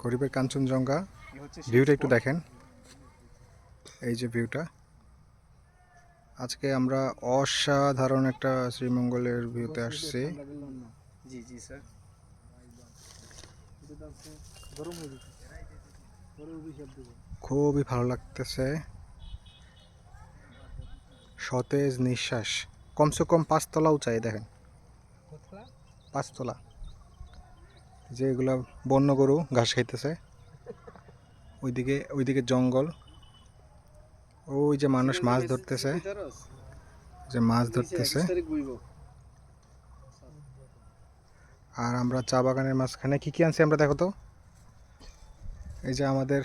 গরিবের কাঞ্চনজঙ্ঘা। ভিউটা একটু দেখেন, এই যে ভিউটা। আজকে আমরা অসাধারণ একটা শ্রীমঙ্গলের ভিউতে আসছি। জি জি স্যার। খুবই ভালো লাগতেছে, সতেজ নিঃশ্বাস। কমসে কম 5 তলা উঁচাই, দেখেন 5 তলা। যে এগুলা বন্য গরু ঘাস খাইতেছে, ওইদিকে জঙ্গল। ওই যে মানুষ মাছ ধরতেছে, যে মাছ ধরতেছে। আর আমরা চা বাগানের মাঝখানে কি কি আনছি আমরা, দেখো তো। এই যে আমাদের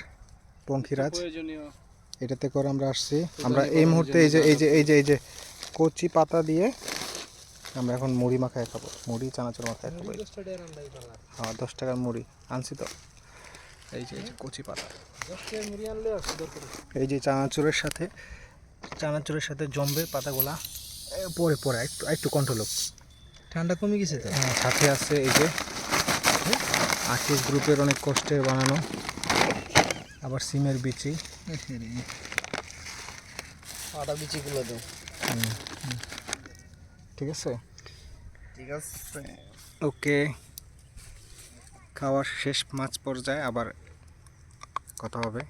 পঙ্খিরাজ, এটাতে করে আমরা আসছি। আমরা এই মুহূর্তে এই যে কচি পাতা দিয়ে আমরা এখন মুড়ি মাখায় খাবো, মুড়ি চানাচুর মাখায় খাবো। হ্যাঁ, 10 টাকার মুড়ি আনছি তো। এই যে কচি পাতা, এই যে চানাচুরের সাথে জমবে পাতাগুলা। পরে পরে একটু কন্ট্রোল হোক, ঠান্ডা কমে গেছে তো। সাথে আছে এই যে আকিস গ্রুপের অনেক কষ্টে বানানো আবার সিমের বিচি। আটা বিচিগুলো দাও। ঠিক আছে, ঠিক আছে। ওকে। খাওয়ার শেষ মাঝ পর্যায়ে আবার কথা হবে।